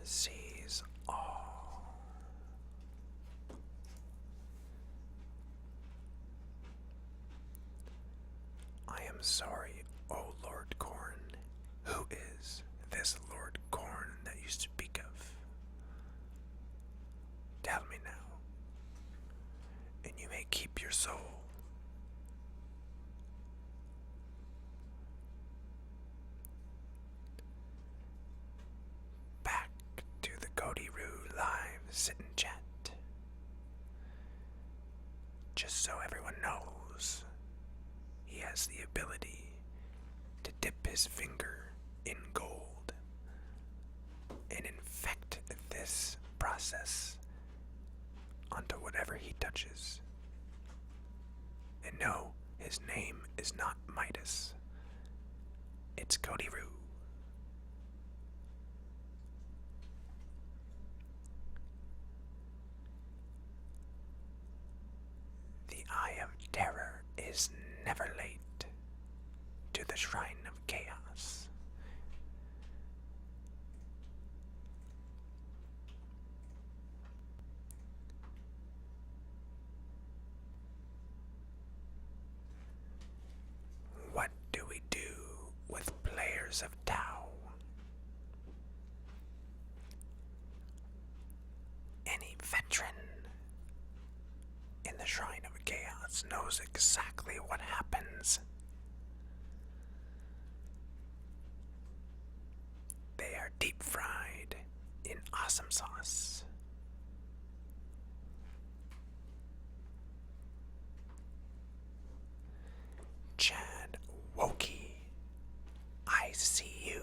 sees all. I am sorry, O Lord Corn. Who is this Lord Corn that you speak of? Tell me now, and you may keep your soul. Back to the Cody-Roo live sit and chat. Just so everyone knows, he has the ability to dip his finger in gold and infect this process onto whatever he touches. And no, his name is not Midas. It's Cody-Roo. The Eye of Terror is never late to the Shrine of Chaos. What do we do with players of Tau? Any veteran in the Shrine of Chaos knows exactly what happens. They are deep fried in awesome sauce. Chad Wokey, I see you.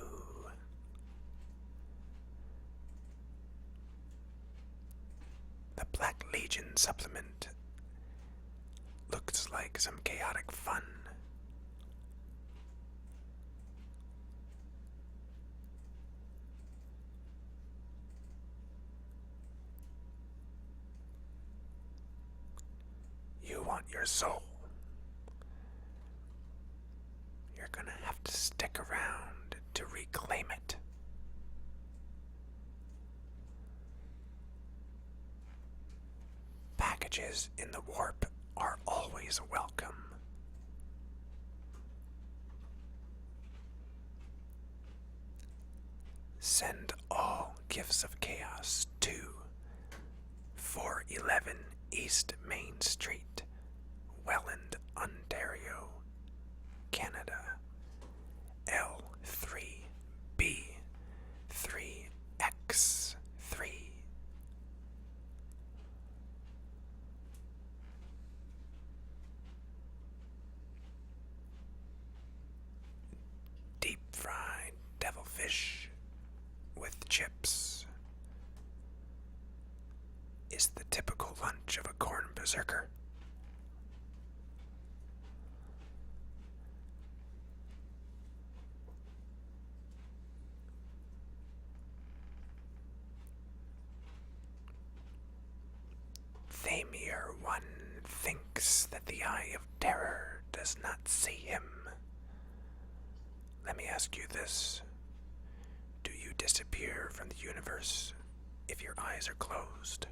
The Black Legion supplement looks like some chaotic fun. You want your soul? You're gonna have to stick around to reclaim it. Packages in the warp are always welcome. Send all gifts of chaos to 411 East Main Street, Welland, Ontario, Canada, L3B3X3. Deep fried devilfish with chips is the typical lunch of a corn berserker. Thamir One thinks that the Eye of Terror does not see him. Let me ask you this. Do you disappear from the universe if your eyes are closed?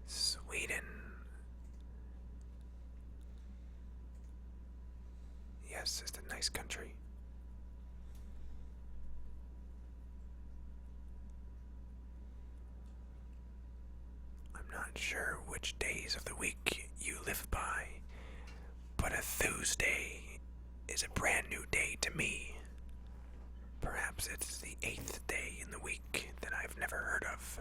Sweden. Yes, it's a nice country. I'm not sure which days of the week you live by, but a Tuesday is a brand new day to me. Perhaps it's the 8th day in the week that I've never heard of.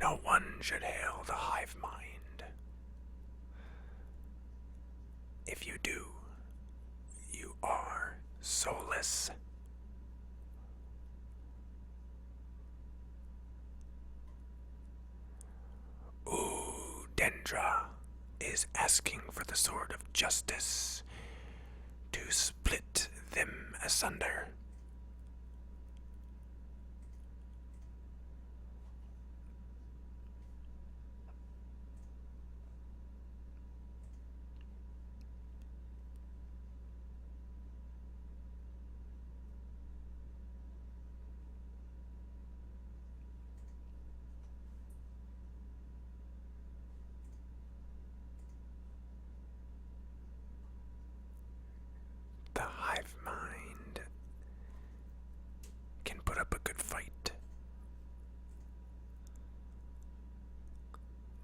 No one should hail the hive mind. If you do, you are soulless. Ooh, Dendra is asking for the sword of justice to split them asunder. The hive mind can put up a good fight.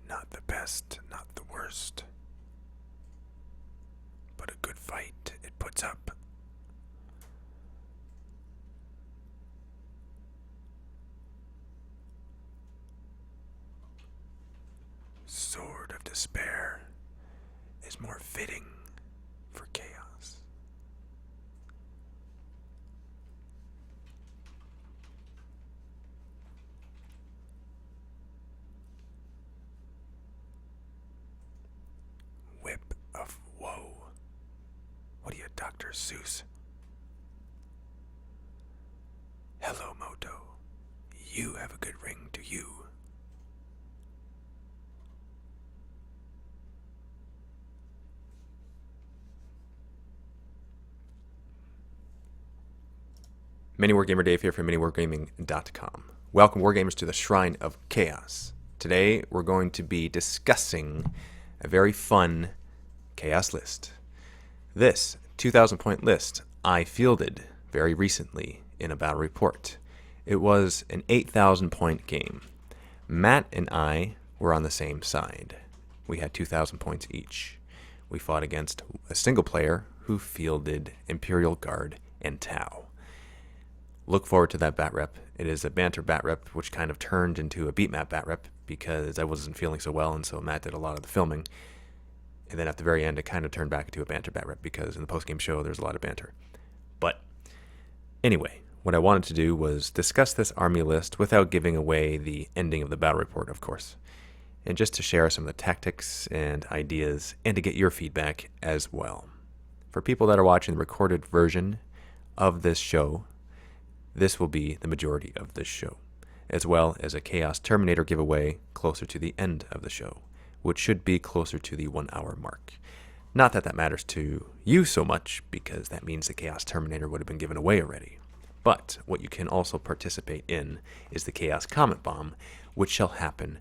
Not the best, not the worst, but a good fight it puts up. Sword of Despair is more fitting for chaos. Whip of Woe. What are you, Dr. Seuss? Hello, Moto. You have a good ring to you. MiniWarGamer Dave here from MiniWarGaming.com. Welcome, Wargamers, to the Shrine of Chaos. Today, we're going to be discussing a very fun Chaos list. This 2,000 point list I fielded very recently in a battle report. It was an 8,000 point game. Matt and I were on the same side. We had 2,000 points each. We fought against a single player who fielded Imperial Guard and Tau. Look forward to that bat rep. It is a banter bat rep, which kind of turned into a beat map bat rep because I wasn't feeling so well, and so Matt did a lot of the filming. And then at the very end, it kind of turned back into a banter bat rep because in the post-game show, there's a lot of banter. But anyway, what I wanted to do was discuss this army list without giving away the ending of the battle report, of course, and just to share some of the tactics and ideas and to get your feedback as well. For people that are watching the recorded version of this show, this will be the majority of this show, as well as a Chaos Terminator giveaway closer to the end of the show, which should be closer to the 1 hour mark. Not that that matters to you so much, because that means the Chaos Terminator would have been given away already. But what you can also participate in is the Chaos Comet Bomb, which shall happen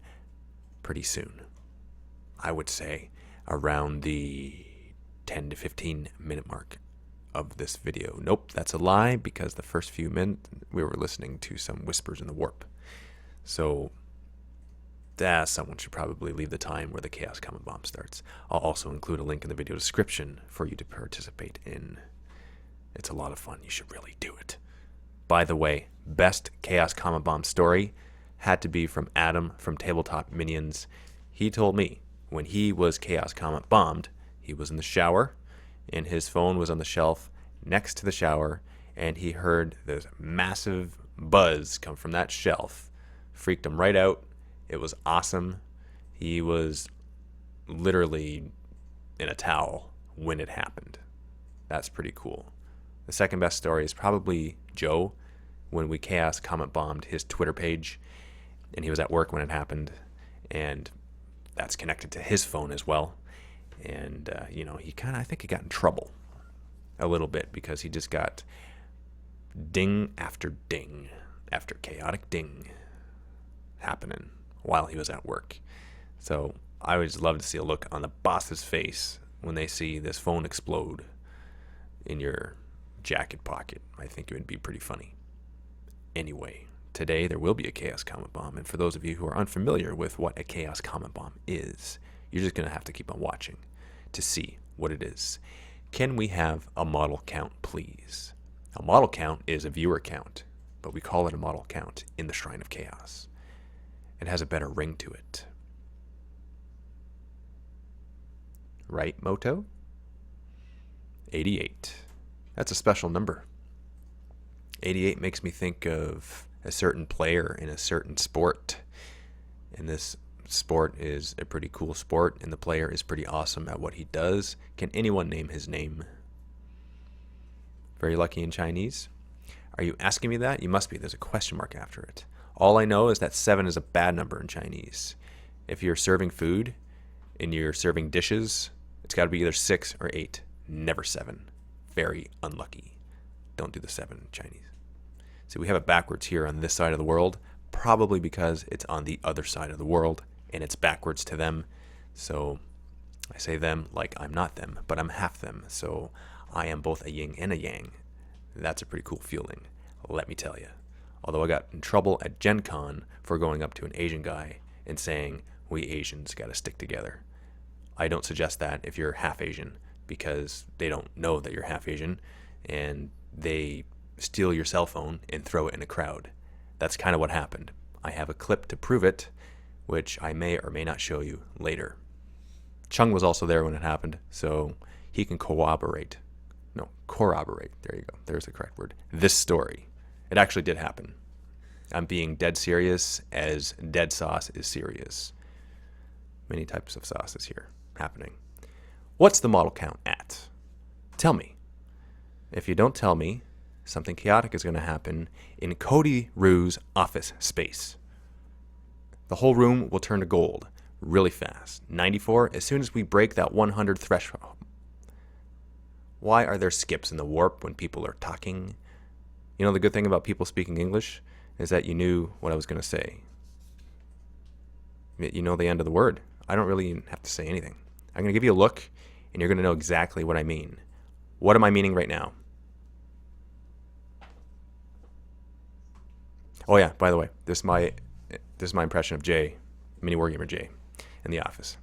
pretty soon. I would say around the 10 to 15 minute mark of this video. Nope, that's a lie, because the first few minutes we were listening to some whispers in the warp. So someone should probably leave the time where the Chaos Comet Bomb starts. I'll also include a link in the video description for you to participate in. It's a lot of fun. You should really do it. By the way, best Chaos Comet Bomb story had to be from Adam from Tabletop Minions. He told me when he was Chaos Comet bombed, he was in the shower, and his phone was on the shelf next to the shower, and he heard this massive buzz come from that shelf. Freaked him right out. It was awesome. He was literally in a towel when it happened. That's pretty cool. The second best story is probably Joe, when we Chaos Comet bombed his Twitter page, and he was at work when it happened, and that's connected to his phone as well. And, I think he got in trouble a little bit because he just got ding after chaotic ding happening while he was at work. So I always love to see a look on the boss's face when they see this phone explode in your jacket pocket. I think it would be pretty funny. Anyway, today there will be a Chaos Comet Bomb, and for those of you who are unfamiliar with what a Chaos Comet Bomb is, you're just going to have to keep on watching to see what it is. Can we have a model count, please? A model count is a viewer count, but we call it a model count in the Shrine of Chaos. It has a better ring to it. Right, Moto? 88. That's a special number. 88 makes me think of a certain player in a certain sport. And this sport is a pretty cool sport, and the player is pretty awesome at what he does. Can anyone name his name? Very lucky in Chinese. Are you asking me that? You must be. There's a question mark after it. All I know is that 7 is a bad number in Chinese. If you're serving food and you're serving dishes, it's got to be either 6 or 8. Never 7. Very unlucky. Don't do the 7 in Chinese. See, we have it backwards here on this side of the world, probably because it's on the other side of the world and it's backwards to them. So I say them like I'm not them, but I'm half them. So I am both a yin and a yang. That's a pretty cool feeling, let me tell you. Although I got in trouble at Gen Con for going up to an Asian guy and saying, we Asians got to stick together. I don't suggest that if you're half Asian, because they don't know that you're half Asian, and they steal your cell phone and throw it in a crowd. That's kind of what happened. I have a clip to prove it, which I may or may not show you later. Chung was also there when it happened, so he can corroborate. There you go. There's the correct word. This story. It actually did happen. I'm being dead serious, as dead sauce is serious. Many types of sauces here happening. What's the model count at? Tell me. If you don't tell me, something chaotic is going to happen in Cody Rue's office space. The whole room will turn to gold really fast. 94, as soon as we break that 100 threshold. Why are there skips in the warp when people are talking? You know, the good thing about people speaking English is that you knew what I was going to say. You know the end of the word. I don't really have to say anything. I'm going to give you a look, and you're going to know exactly what I mean. What am I meaning right now? Oh yeah, by the way, this is my impression of Jay, MiniWarGamer Jay, in the office.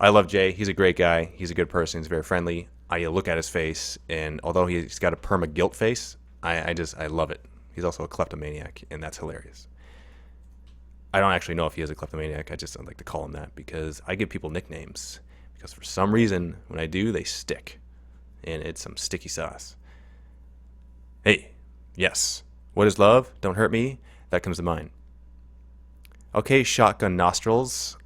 I love Jay. He's a great guy. He's a good person. He's very friendly. I look at his face, and although he's got a perma guilt face, I love it. He's also a kleptomaniac, and that's hilarious. I don't actually know if he is a kleptomaniac. I'd like to call him that because I give people nicknames because for some reason, when I do, they stick, and it's some sticky sauce. Hey, yes. What is love? Don't hurt me. That comes to mind. Okay, Shotgun Nostrils.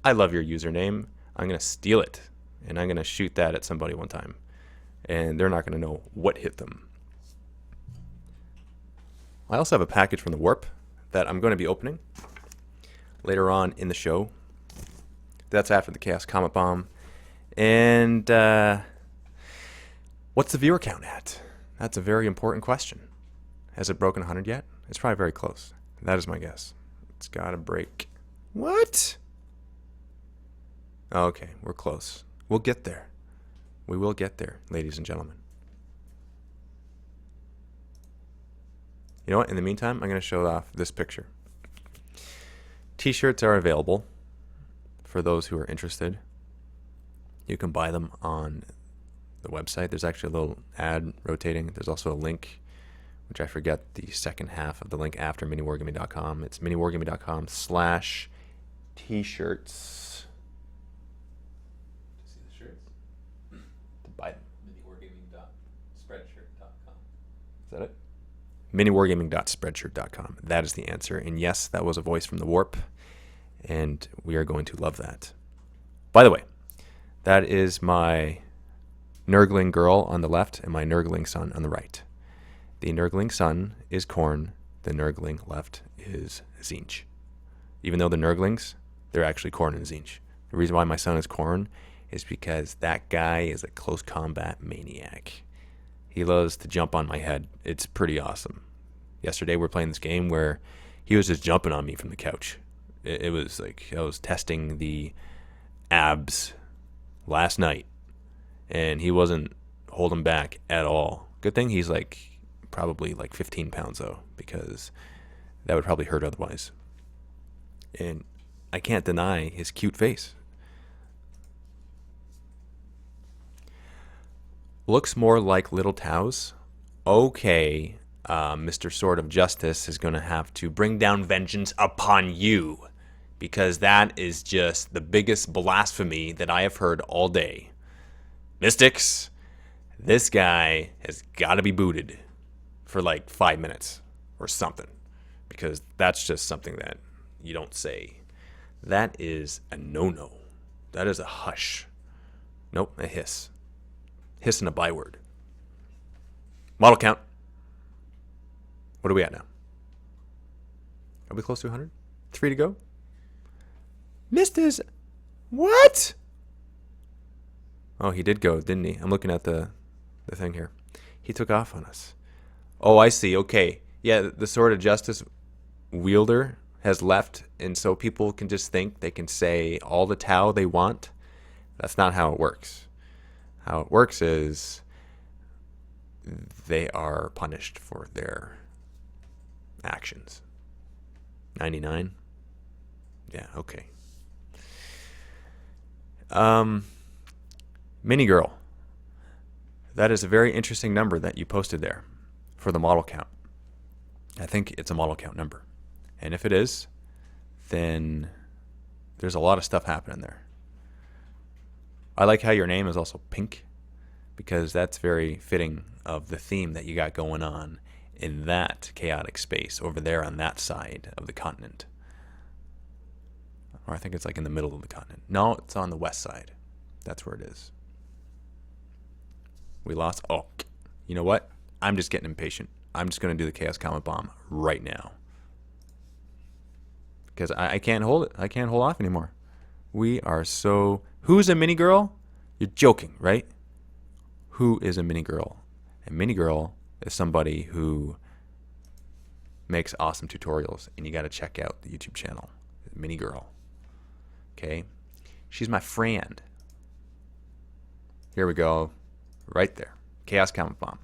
I love your username. I'm going to steal it, and I'm going to shoot that at somebody one time, and they're not going to know what hit them. I also have a package from the Warp that I'm going to be opening later on in the show. That's after the Chaos Comet Bomb. And what's the viewer count at? That's a very important question. Has it broken 100 yet? It's probably very close. That is my guess. It's got to break. What? Okay, we're close. We'll get there. We will get there, ladies and gentlemen. You know what? In the meantime, I'm going to show off this picture. T-shirts are available for those who are interested. You can buy them on the website. There's actually a little ad rotating. There's also a link, which I forget the second half of the link after MiniWarGaming.com. It's MiniWarGaming.com/t-shirts. MiniWarGaming.spreadshirt.com. Is that it? MiniWarGaming.spreadshirt.com. That is the answer. And yes, that was a voice from the Warp. And we are going to love that. By the way, that is my Nurgling girl on the left and my Nurgling son on the right. The Nurgling son is Khorne. The Nurgling left is Tzeentch. Even though the Nurglings, they're actually Khorne and Tzeentch. The reason why my son is Khorne is because that guy is a close combat maniac. He loves to jump on my head. It's pretty awesome. Yesterday we were playing this game where he was just jumping on me from the couch. It was like I was testing the abs last night, and he wasn't holding back at all. Good thing he's probably 15 pounds though, because that would probably hurt otherwise. And I can't deny his cute face. Looks more like Little Taos. Okay, Mr. Sword of Justice is going to have to bring down vengeance upon you. because that is just the biggest blasphemy that I have heard all day. Mystics, this guy has got to be booted for like 5 minutes or something, because that's just something that you don't say. That is a no-no. That is a hush. Nope, a hiss. Hiss and a byword. Model count. What are we at now? Are we close to 100? 3 to go? Misters, what? Oh, he did go, didn't he? I'm looking at the thing here. He took off on us. Oh, I see. Okay. Yeah, the Sword of Justice wielder has left, and so people can just think they can say all the Tau they want. That's not how it works. How it works is they are punished for their actions. 99? Yeah, okay. Mini Girl. That is a very interesting number that you posted there for the model count. I think it's a model count number. And if it is, then there's a lot of stuff happening there. I like how your name is also pink, because that's very fitting of the theme that you got going on in that chaotic space over there on that side of the continent. Or I think it's like in the middle of the continent. No, it's on the west side. That's where it is. We lost. Oh, you know what? I'm just getting impatient. I'm just going to do the Chaos Comet Bomb right now. Because I can't hold it. I can't hold off anymore. We are so... Who's a mini girl? You're joking, right? Who is a mini girl? A mini girl is somebody who makes awesome tutorials, and you got to check out the YouTube channel. Mini girl. Okay? She's my friend. Here we go. Right there. Chaos Comet Bomb.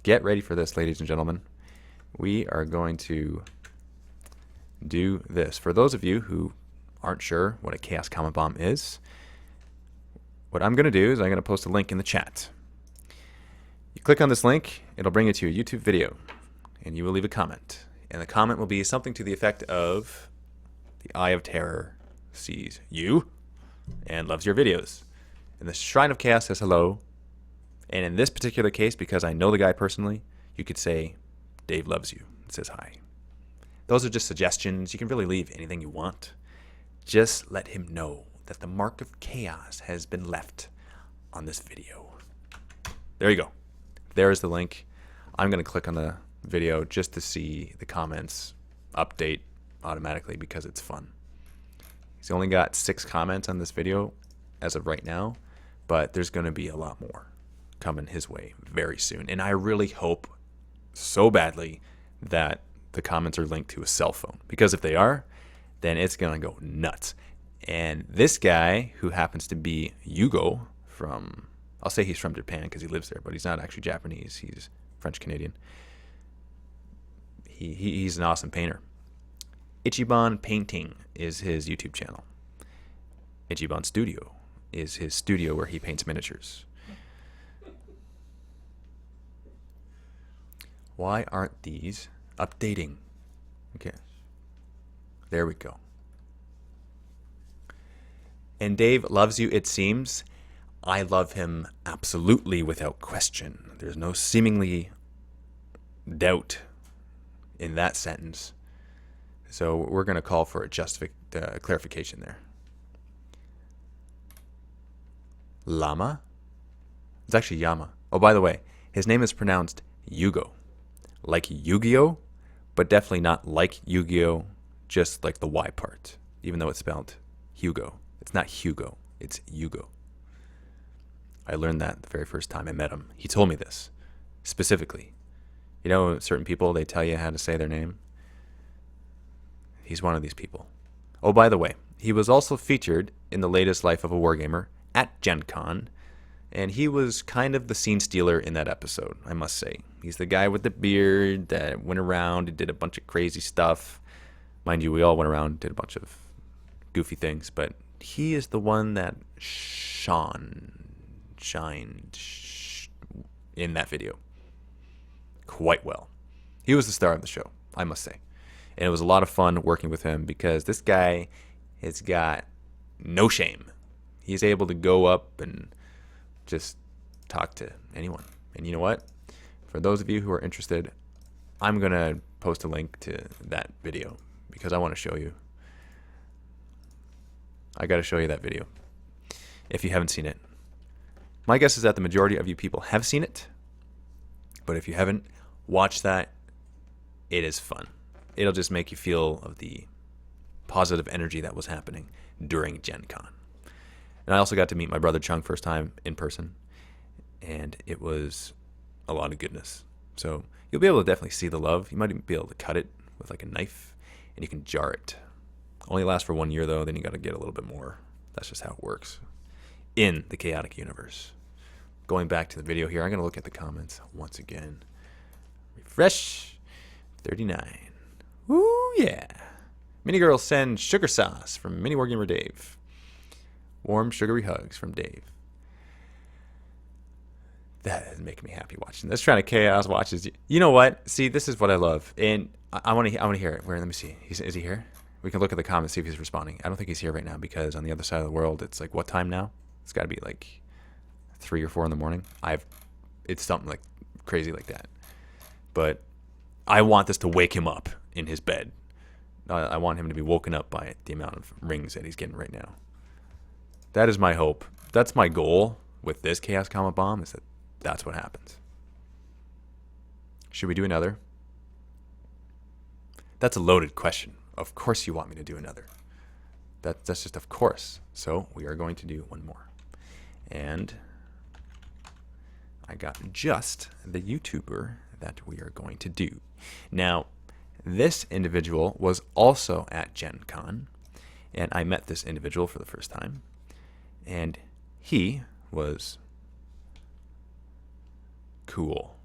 Get ready for this, ladies and gentlemen. We are going to do this. For those of you who aren't sure what a Chaos Comet Bomb is, what I'm going to do is I'm going to post a link in the chat. You click on this link, it'll bring you to a YouTube video, and you will leave a comment. And the comment will be something to the effect of, the Eye of Terror sees you and loves your videos. And the Shrine of Chaos says hello. And in this particular case, because I know the guy personally, you could say, Dave loves you. It says hi. Those are just suggestions. You can really leave anything you want. Just let him know that the mark of chaos has been left on this video. There you go. There's the link. I'm going to click on the video just to see the comments update automatically because it's fun. He's only got 6 comments on this video as of right now, but there's going to be a lot more coming his way very soon. And I really hope so badly that the comments are linked to a cell phone, because if they are, then it's going to go nuts. And this guy, who happens to be Yugo from, I'll say he's from Japan because he lives there, but he's not actually Japanese. He's French-Canadian. He's an awesome painter. Ichiban Painting is his YouTube channel. Ichiban Studio is his studio where he paints miniatures. Why aren't these updating? Okay. There we go. And Dave loves you, it seems. I love him absolutely without question. There's no seemingly doubt in that sentence. So we're going to call for a clarification there. Lama? It's actually Yama. Oh, by the way, his name is pronounced Yugo. Like Yu-Gi-Oh, but definitely not like Yu-Gi-Oh, just like the Y part, even though it's spelled Hugo. It's not Hugo, it's Yugo. I learned that the very first time I met him. He told me this specifically. You know, certain people, they tell you how to say their name. He's one of these people. Oh, by the way, he was also featured in the latest Life of a Wargamer at Gen Con, and he was kind of the scene stealer in that episode, I must say. He's the guy with the beard that went around and did a bunch of crazy stuff. Mind you, we all went around and did a bunch of goofy things, but he is the one that shined in that video quite well. He was the star of the show, I must say. And it was a lot of fun working with him because this guy has got no shame. He's able to go up and just talk to anyone. And you know what? For those of you who are interested, I'm going to post a link to that video because I want to show you. I got to show you that video if you haven't seen it. My guess is that the majority of you people have seen it, but if you haven't, watch that. It is fun. It'll just make you feel of the positive energy that was happening during Gen Con. And I also got to meet my brother Chung first time in person, and it was a lot of goodness. So you'll be able to definitely see the love. You might even be able to cut it with like a knife, and you can jar it. Only lasts for 1 year though, then you got to get a little bit more. That's just how it works in the chaotic universe. Going back to the video here, I'm going to look at the comments once again. Refresh. 39. Woo, yeah. Minigirl sends sugar sauce from MiniWarGamer Dave. Warm, sugary hugs from Dave. That is making me happy watching this. Trying to chaos watches. You know what? See, this is what I love, and I want to hear it. Where? Let me see. Is he here? We can look at the comments, see if he's responding. I don't think he's here right now because on the other side of the world, it's like what time now? It's got to be like 3 or 4 in the morning. It's something like crazy like that. But I want this to wake him up in his bed. I want him to be woken up by the amount of rings that he's getting right now. That is my hope. That's my goal with this Chaos Comet Bomb, is that that's what happens. Should we do another? That's a loaded question. Of course you want me to do another. That's just of course. So we are going to do one more. And I got just the YouTuber that we are going to do. Now, this individual was also at Gen Con, and I met this individual for the first time, and he was cool.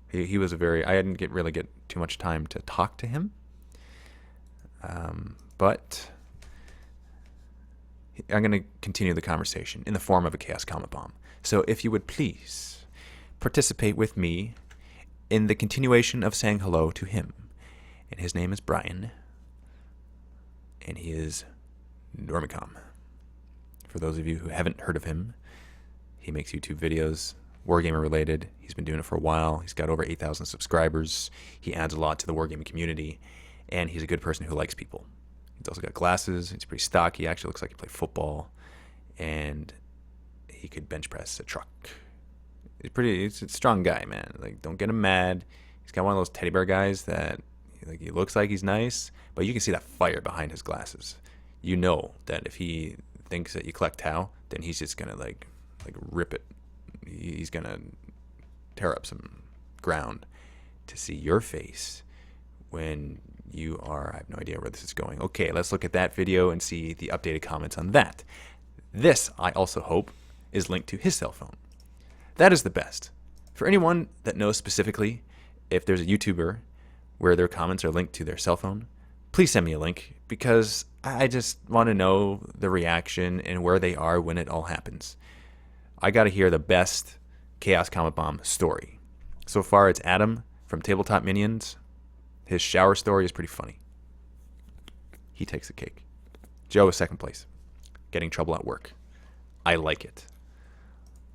He was a very, I didn't really get too much time to talk to him, but I'm going to continue the conversation in the form of a Chaos Comet Bomb. So if you would please participate with me in the continuation of saying hello to him. And his name is Brian, and he is Normicom. For those of you who haven't heard of him, he makes YouTube videos, Wargamer related. He's been doing it for a while. He's got over 8,000 subscribers. He adds a lot to the Wargaming community, and he's a good person who likes people. He's also got glasses. He's pretty stocky. He actually looks like he played football, and he could bench press a truck. He's a strong guy, man. Like, don't get him mad. He's got one of those teddy bear guys that, like, he looks like he's nice, but you can see that fire behind his glasses. You know that if he thinks that you collect Tau, then he's just gonna like rip it. He's gonna tear up some ground to see your face when you are. I have no idea where this is going. Okay, let's look at that video and see the updated comments on that. This, I also hope, is linked to his cell phone. That is the best. For anyone that knows specifically if there's a YouTuber where their comments are linked to their cell phone, please send me a link, because I just want to know the reaction and where they are when it all happens. I got to hear the best Chaos Comet Bomb story. So far, it's Adam from Tabletop Minions. His shower story is pretty funny. He takes the cake. Joe is second place. Getting trouble at work. I like it.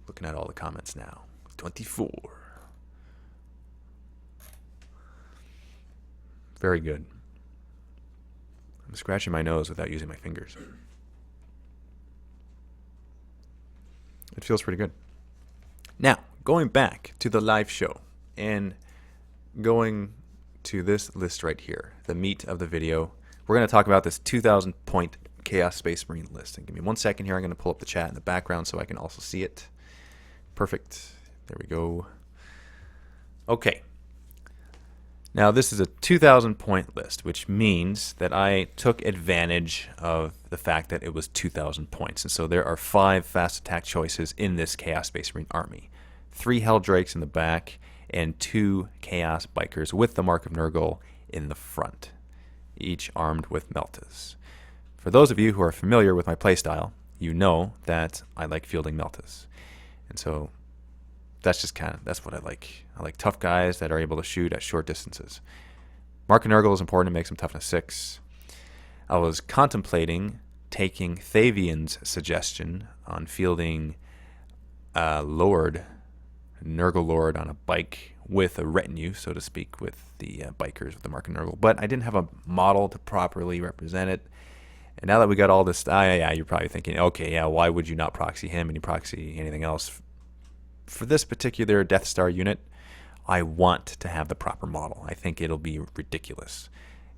Looking at all the comments now. 24. Very good. I'm scratching my nose without using my fingers. It feels pretty good. Now, going back to the live show and going to this list right here, the meat of the video, we're going to talk about this 2,000 point Chaos Space Marine list. And give me 1 second here. I'm going to pull up the chat in the background so I can also see it. Perfect. There we go. Okay. Now, this is a 2,000 point list, which means that I took advantage of the fact that it was 2,000 points. And so there are 5 fast attack choices in this Chaos Space Marine army. 3 Heldrakes in the back and 2 Chaos Bikers with the Mark of Nurgle in the front, each armed with Meltas. For those of you who are familiar with my playstyle, you know that I like fielding Meltas. And so that's just that's what I like. I like tough guys that are able to shoot at short distances. Mark of Nurgle is important. It makes him toughness 6. I was contemplating taking Thavian's suggestion on fielding Nurgle Lord on a bike with a retinue, so to speak, with the bikers with the mark of Nurgle. But I didn't have a model to properly represent it. And now that we got all this, you're probably thinking, okay, yeah, why would you not proxy him and you proxy anything else? For this particular Death Star unit, I want to have the proper model. I think it'll be ridiculous.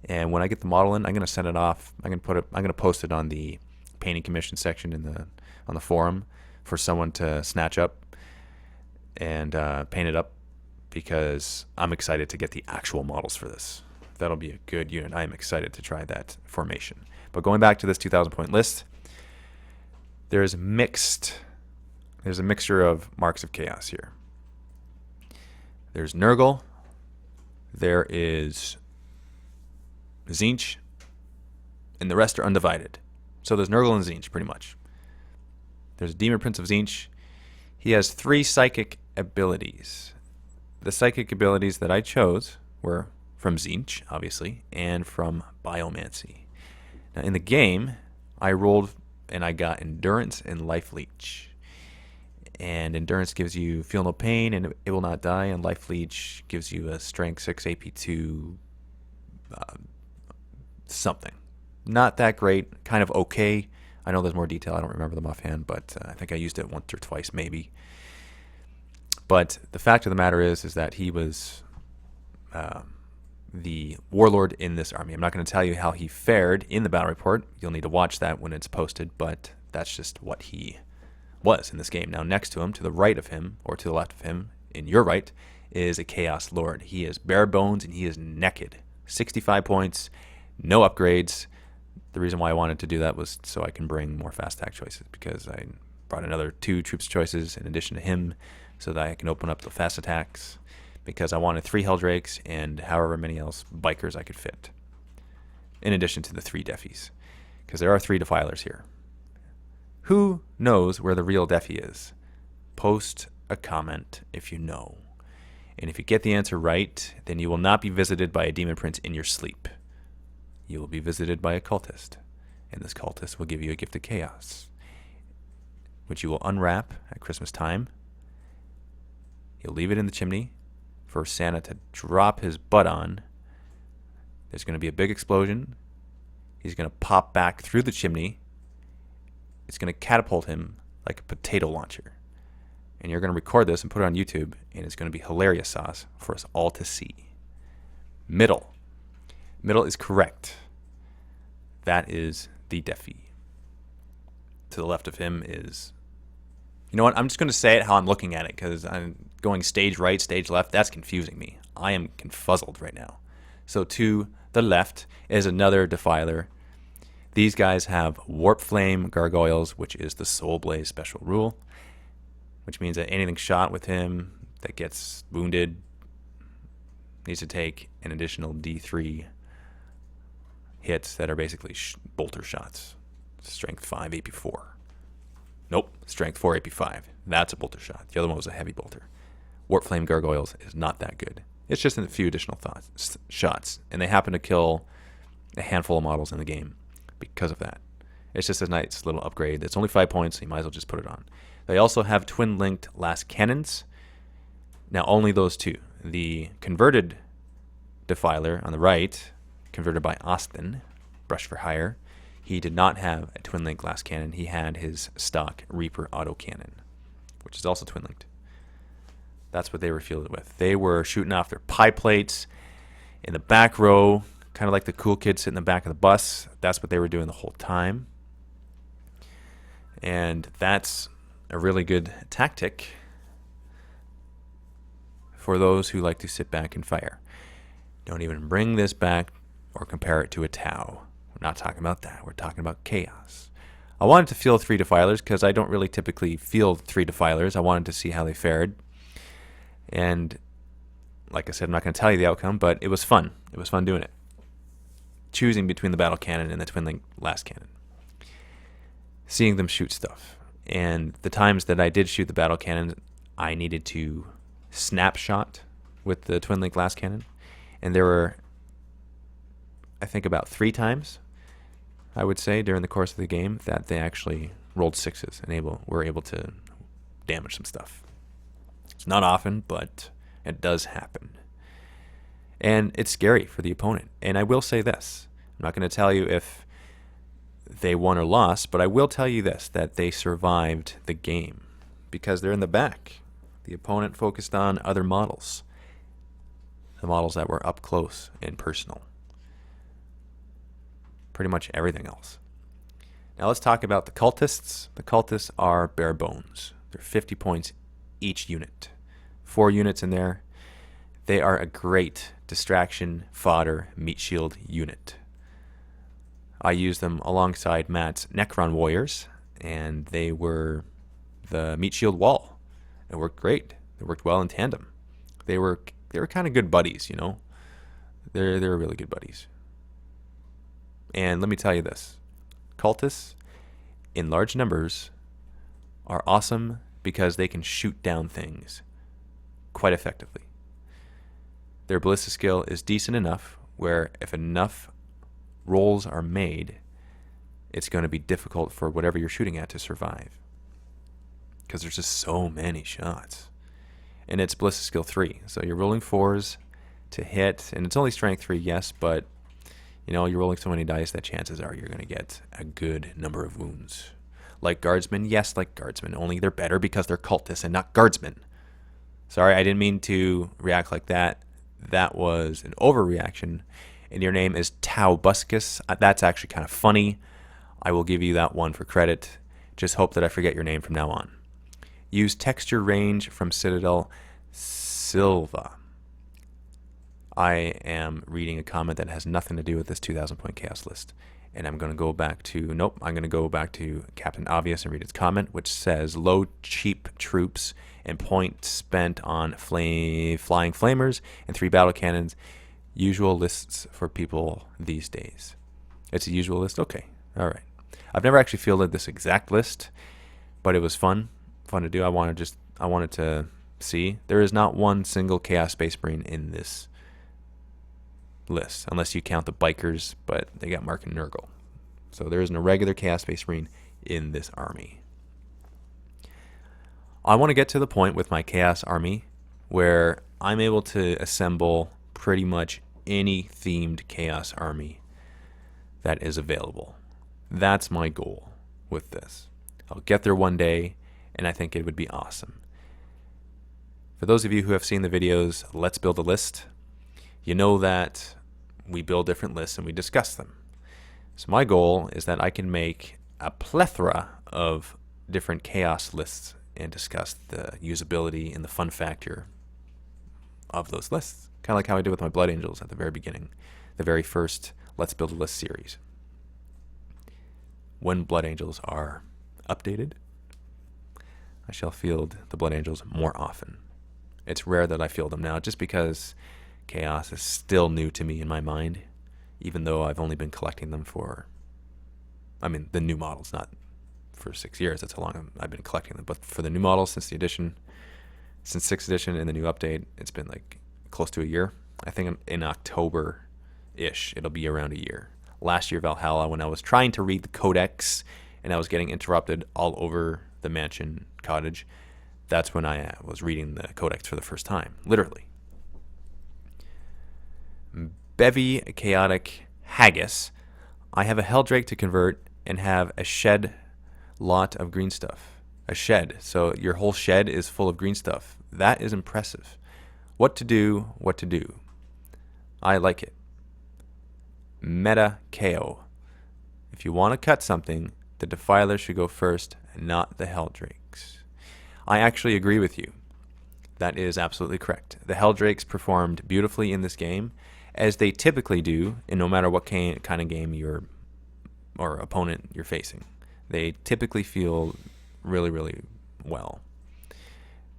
And when I get the model in, I'm going to send it off. I'm going to post it on the painting commission section on the forum for someone to snatch up and paint it up, because I'm excited to get the actual models for this. That'll be a good unit. I am excited to try that formation. But going back to this 2,000 point list, there's a mixture of marks of chaos here. There's Nurgle, there is Tzeentch, and the rest are undivided. So there's Nurgle and Tzeentch, pretty much. There's Daemon Prince of Tzeentch. He has 3 psychic abilities. The psychic abilities that I chose were from Tzeentch, obviously, and from Biomancy. Now, in the game, I rolled and I got Endurance and Life Leech. And Endurance gives you Feel No Pain and it will not die, and Life Leech gives you a Strength 6 AP2 something. Not that great, kind of okay. I know there's more detail, I don't remember them offhand, but I think I used it once or twice maybe. But the fact of the matter is that he was the warlord in this army. I'm not going to tell you how he fared in the battle report. You'll need to watch that when it's posted, but that's just what he was in this game. Now, next to him, to the right of him, or to the left of him, in your right, is a Chaos Lord. He is bare bones and he is naked. 65 points, no upgrades. The reason why I wanted to do that was so I can bring more fast attack choices, because I brought another 2 troops choices in addition to him so that I can open up the fast attacks, because I wanted 3 Heldrakes and however many else bikers I could fit, in addition to the 3 Defies, because there are 3 Defilers here. Who knows where the real Defi is? Post a comment if you know. And if you get the answer right, then you will not be visited by a Demon Prince in your sleep. You will be visited by a Cultist, and this Cultist will give you a gift of chaos, which you will unwrap at Christmas time. You'll leave it in the chimney for Santa to drop his butt on. There's going to be a big explosion. He's going to pop back through the chimney. It's going to catapult him like a potato launcher. And you're going to record this and put it on YouTube, and it's going to be hilarious sauce for us all to see. Middle is correct. That is the Defi. To the left of him is... You know what? I'm just going to say it how I'm looking at it, because I'm going stage right, stage left. That's confusing me. I am confuzzled right now. So to the left is another Defiler. These guys have Warp Flame Gargoyles, which is the Soul Blaze special rule, which means that anything shot with him that gets wounded needs to take an additional D3 hits that are basically bolter shots. Strength 5, AP4. Nope, Strength 4, AP5. That's a bolter shot. The other one was a heavy bolter. Warp Flame Gargoyles is not that good. It's just a few additional shots, and they happen to kill a handful of models in the game because of that. It's just a nice little upgrade. It's only 5 points, so you might as well just put it on. They also have twin-linked last cannons. Now, only those 2. The converted Defiler on the right, converted by Austin, Brush for Hire, he did not have a twin-linked last cannon. He had his stock Reaper autocannon, which is also twin-linked. That's what they were fielded with. They were shooting off their pie plates in the back row, kind of like the cool kids sitting in the back of the bus. That's what they were doing the whole time. And that's a really good tactic for those who like to sit back and fire. Don't even bring this back or compare it to a Tau. We're not talking about that. We're talking about chaos. I wanted to field 3 Defilers because I don't really typically field 3 Defilers. I wanted to see how they fared. And like I said, I'm not going to tell you the outcome, but it was fun. It was fun doing it. Choosing between the battle cannon and the twin-link last cannon. Seeing them shoot stuff. And the times that I did shoot the battle cannon, I needed to snapshot with the twin-link last cannon. And there were, I think, about 3 times I would say, during the course of the game that they actually rolled 6s and were able to damage some stuff. It's not often, but it does happen. And it's scary for the opponent. And I will say this. I'm not going to tell you if they won or lost, but I will tell you this, that they survived the game because they're in the back. The opponent focused on other models, the models that were up close and personal. Pretty much everything else. Now let's talk about the Cultists. The Cultists are bare bones. They're 50 points each unit. 4 units in there. They are a great distraction, fodder, meat shield unit. I used them alongside Matt's Necron Warriors, and they were the meat shield wall. It worked great. They worked well in tandem. They were kind of good buddies, you know. They're really good buddies. And let me tell you this. Cultists, in large numbers, are awesome because they can shoot down things quite effectively. Their ballista skill is decent enough where if enough rolls are made, it's going to be difficult for whatever you're shooting at to survive. Because there's just so many shots. And it's ballista skill 3. So you're rolling 4s to hit, and it's only strength 3, yes, but you know, you're rolling so many dice that chances are you're going to get a good number of wounds. Like guardsmen, yes, like guardsmen, only they're better because they're cultists and not guardsmen. Sorry, I didn't mean to react like that. That was an overreaction. And your name is Taubuscus. That's actually kind of funny. I will give you that one for credit. Just hope that I forget your name from now on. Use texture range from Citadel Silva. I am reading a comment that has nothing to do with this 2,000 point chaos list. And I'm going to go back to, I'm going to go back to Captain Obvious and read its comment, which says, low cheap troops and points spent on flying flamers and 3 battle cannons. Usual lists for people these days. It's a usual list? Okay. All right. I've never actually fielded this exact list, but it was fun to do. I wanted to see. There is not one single Chaos Space Marine in this list, unless you count the bikers, but they got Mark and Nurgle. So there isn't a regular Chaos Space Marine in this army. I want to get to the point with my Chaos army where I'm able to assemble pretty much any themed Chaos army that is available. That's my goal with this. I'll get there one day, and I think it would be awesome. For those of you who have seen the videos, Let's Build a List, you know that we build different lists and we discuss them. So my goal is that I can make a plethora of different chaos lists and discuss the usability and the fun factor of those lists. Kind of like how I did with my Blood Angels at the very beginning, the very first Let's Build a List series. When Blood Angels are updated, I shall field the Blood Angels more often. It's rare that I field them now just because Chaos is still new to me in my mind, even though I've only been collecting them for, the new models, not for 6 years. That's how long I've been collecting them. But for the new models, since 6th edition and the new update, it's been like close to a year. I think in October-ish, it'll be around a year. Last year, Valhalla, when I was trying to read the Codex and I was getting interrupted all over the mansion cottage, that's when I was reading the Codex for the first time, literally. Bevy Chaotic Haggis. I have a Heldrake to convert and have a shed lot of green stuff. A shed. So your whole shed is full of green stuff. That is impressive. What to do. I like it. Meta KO. If you want to cut something, the Defilers should go first and not the Heldrakes. I actually agree with you. That is absolutely correct. The Heldrakes performed beautifully in this game, as they typically do, in no matter what kind of game or opponent you're facing. They typically feel really, really well.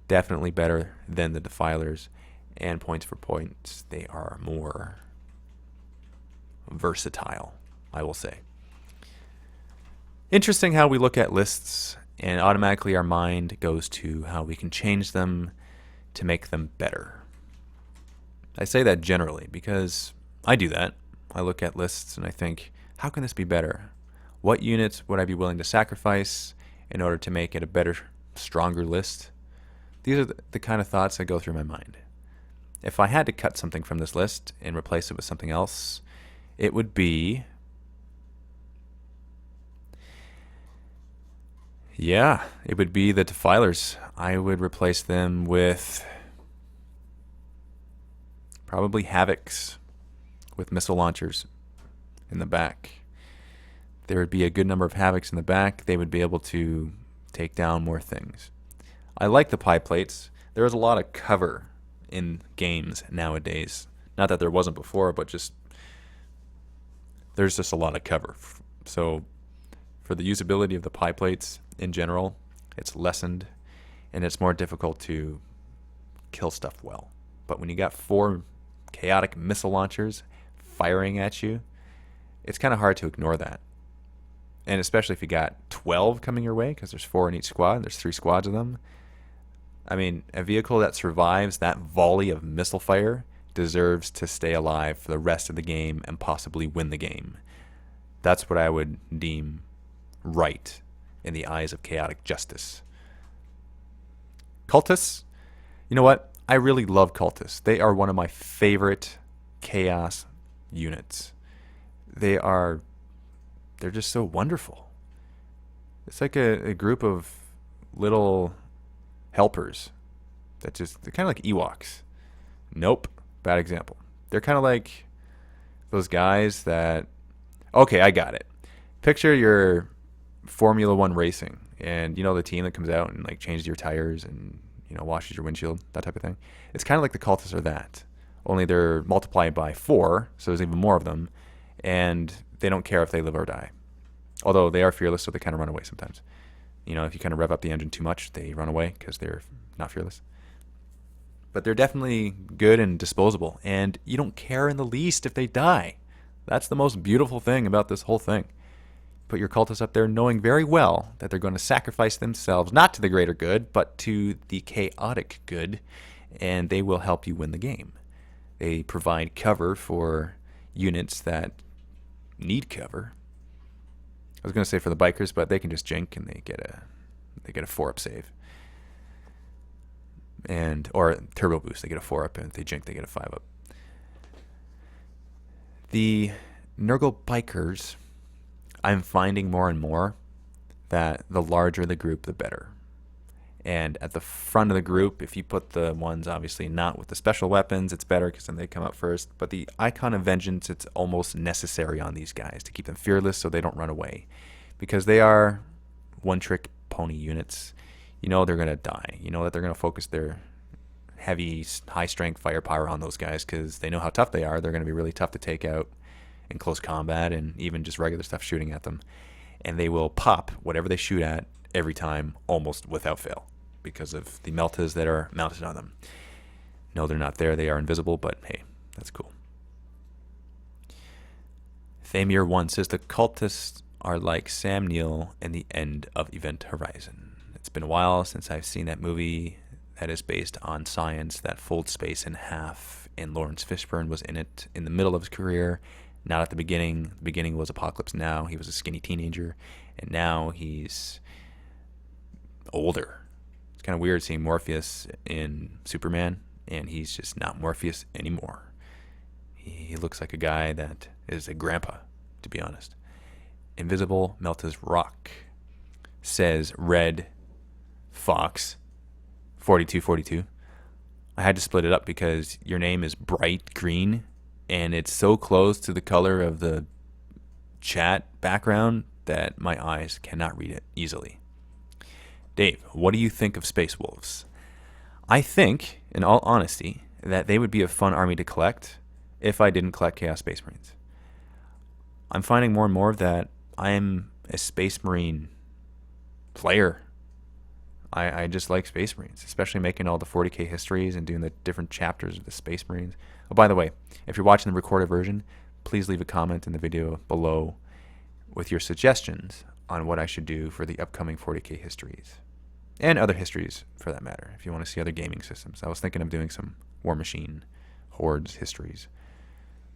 Definitely better than the Defilers, and points for points, they are more versatile, I will say. Interesting how we look at lists, and automatically our mind goes to how we can change them to make them better. I say that generally because I do that. I look at lists and I think, how can this be better? What units would I be willing to sacrifice in order to make it a better, stronger list? These are the kind of thoughts that go through my mind. If I had to cut something from this list and replace it with something else, it would be... yeah, it would be the Defilers. I would replace them with probably Heldrakes with missile launchers in the back. There would be a good number of Heldrakes in the back. They would be able to take down more things. I like the pie plates. There is a lot of cover in games nowadays. Not that there wasn't before, but just there's just a lot of cover. So for the usability of the pie plates in general, it's lessened, and it's more difficult to kill stuff well. But when you got 4 chaotic missile launchers firing at you, it's kind of hard to ignore that. And especially if you got 12 coming your way, because there's 4 in each squad, there's 3 squads of them. I mean, a vehicle that survives that volley of missile fire deserves to stay alive for the rest of the game and possibly win the game. That's what I would deem right in the eyes of chaotic justice. Cultists, you know what? I really love Cultists. They are one of my favorite chaos units. They're just so wonderful. It's like a group of little helpers they're kind of like Ewoks. Nope, bad example. They're kind of like those guys that, okay, I got it. Picture your Formula One racing, and you know the team that comes out and like changes your tires and washes your windshield, that type of thing. It's kind of like the Cultists are that, only they're multiplied by 4, so there's even more of them, and they don't care if they live or die. Although they are fearless, so they kind of run away sometimes. If you kind of rev up the engine too much, they run away because they're not fearless. But they're definitely good and disposable, and you don't care in the least if they die. That's the most beautiful thing about this whole thing. Put your cultists up there knowing very well that they're going to sacrifice themselves, not to the greater good, but to the chaotic good, and they will help you win the game. They provide cover for units that need cover. I was going to say for the bikers, but they can just jink and they get a 4-up save. Or turbo boost, they get a 4-up, and if they jink, they get a 5-up. The Nurgle bikers, I'm finding more and more that the larger the group, the better. And at the front of the group, if you put the ones obviously not with the special weapons, it's better because then they come up first. But the Icon of Vengeance, it's almost necessary on these guys to keep them fearless so they don't run away. Because they are one-trick pony units. They're going to die. That they're going to focus their heavy, high-strength firepower on those guys because they know how tough they are. They're going to be really tough to take out in close combat and even just regular stuff shooting at them. And they will pop whatever they shoot at every time, almost without fail, because of the meltas that are mounted on them. No, they're not there. They are invisible, but hey, that's cool. Thamir1 says the cultists are like Sam Neill in the end of Event Horizon. It's been a while since I've seen that movie that is based on science that folds space in half, and Lawrence Fishburne was in it in the middle of his career, not at the beginning. The beginning was Apocalypse Now. He was a skinny teenager, and now he's older. It's kind of weird seeing Morpheus in Superman, and he's just not Morpheus anymore. He looks like a guy that is a grandpa, to be honest. Invisible Melta's Rock says Red Fox 4242. I had to split it up because your name is bright green and it's so close to the color of the chat background that my eyes cannot read it easily. Dave, what do you think of Space Wolves? I think, in all honesty, that they would be a fun army to collect if I didn't collect Chaos Space Marines. I'm finding more and more that I'm a Space Marine player. I just like Space Marines, especially making all the 40k histories and doing the different chapters of the Space Marines. Oh, by the way, if you're watching the recorded version, please leave a comment in the video below with your suggestions on what I should do for the upcoming 40k histories. And other histories, for that matter, if you want to see other gaming systems. I was thinking of doing some War Machine, Hordes histories.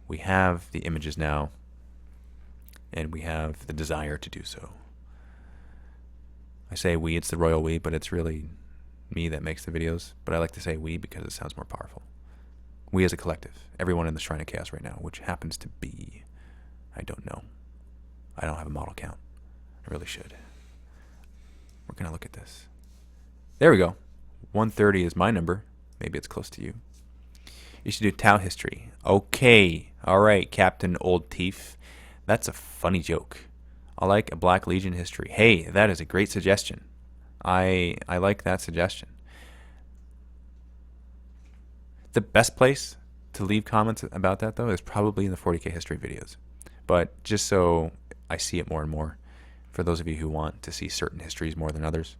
We have the images now. and we have the desire to do so. I say we, it's the royal we, but it's really me that makes the videos. But I like to say we because it sounds more powerful. We as a collective, everyone in the Shrine of Chaos right now, which happens to be, I don't know. I don't have a model count. I really should. We're going to look at this. There we go. 130 is my number. Maybe it's close to you. You should do Tau history. Okay. All right, Captain Old Thief. That's a funny joke. I like a Black Legion history. Hey, that is a great suggestion. I like that suggestion. The best place to leave comments about that, though, is probably in the 40k history videos. But just so I see it more and more, for those of you who want to see certain histories more than others,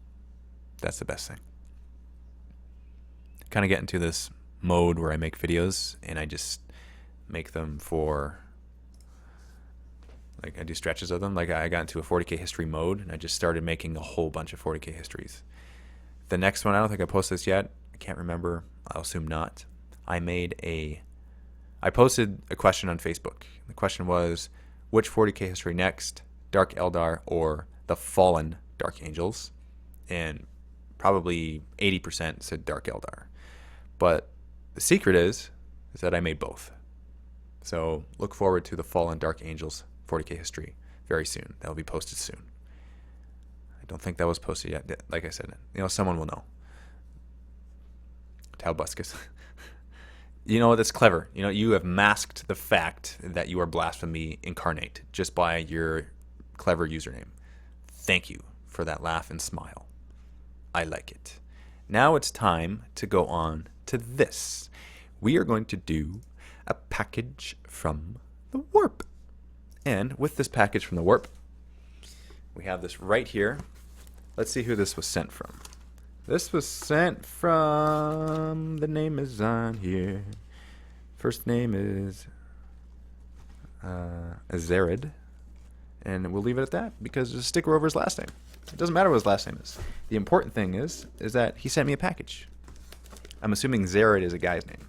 that's the best thing. Kind of get into this mode where I make videos, and I just make them for... Like, I do stretches of them. Like, I got into a 40k history mode, and I just started making a whole bunch of 40k histories. The next one, I don't think I posted this yet. I can't remember. I'll assume not. I posted a question on Facebook. The question was, which 40k history next? Dark Eldar or the Fallen Dark Angels? And probably 80% said Dark Eldar. But the secret is that I made both. So look forward to the Fallen Dark Angels 40k history very soon. That will be posted soon. I don't think that was posted yet. Like I said, someone will know. Taubuscus. That's clever. You have masked the fact that you are blasphemy incarnate just by your clever username. Thank you for that laugh and smile. I like it. Now it's time to go on to this. We are going to do a package from the Warp. And with this package from the Warp, we have this right here. Let's see who this was sent from. This was sent from... The name is on here. First name is Azarid. And we'll leave it at that because there's a sticker over his last name. It doesn't matter what his last name is. The important thing is that he sent me a package. I'm assuming Zared is a guy's name.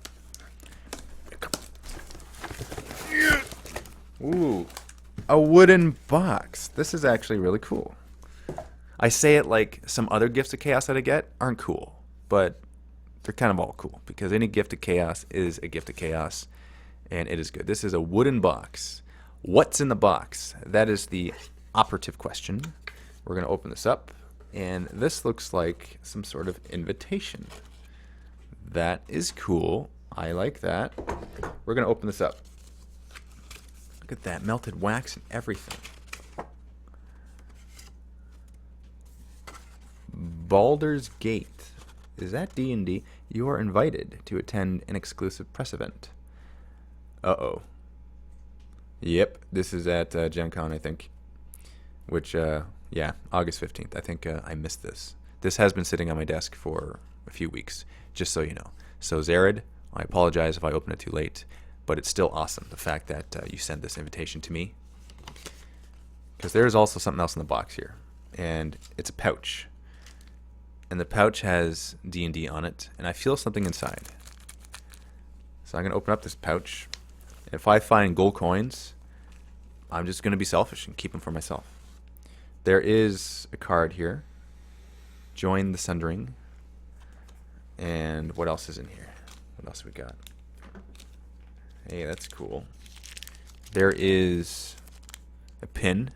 Ooh. A wooden box. This is actually really cool. I say it like some other gifts of chaos that I get aren't cool, but they're kind of all cool because any gift of chaos is a gift of chaos, and it is good. This is a wooden box. What's in the box? That is the operative question. We're going to open this up, and this looks like some sort of invitation. That is cool. I like that. We're going to open this up. Look at that, melted wax and everything. Baldur's Gate. Is that D&D? You are invited to attend an exclusive press event. Uh-oh. Yep, this is at Gen Con, I think. Which, yeah, August 15th. I think I missed this. This has been sitting on my desk for a few weeks, just so you know. So, Zared, I apologize if I open it too late. But it's still awesome, the fact that you sent this invitation to me. Because there's also something else in the box here. And it's a pouch. And the pouch has D&D on it. And I feel something inside. So I'm going to open up this pouch. If I find gold coins, I'm just going to be selfish and keep them for myself. There is a card here. Join the Sundering. And what else is in here? What else we got? Hey, that's cool. There is a pin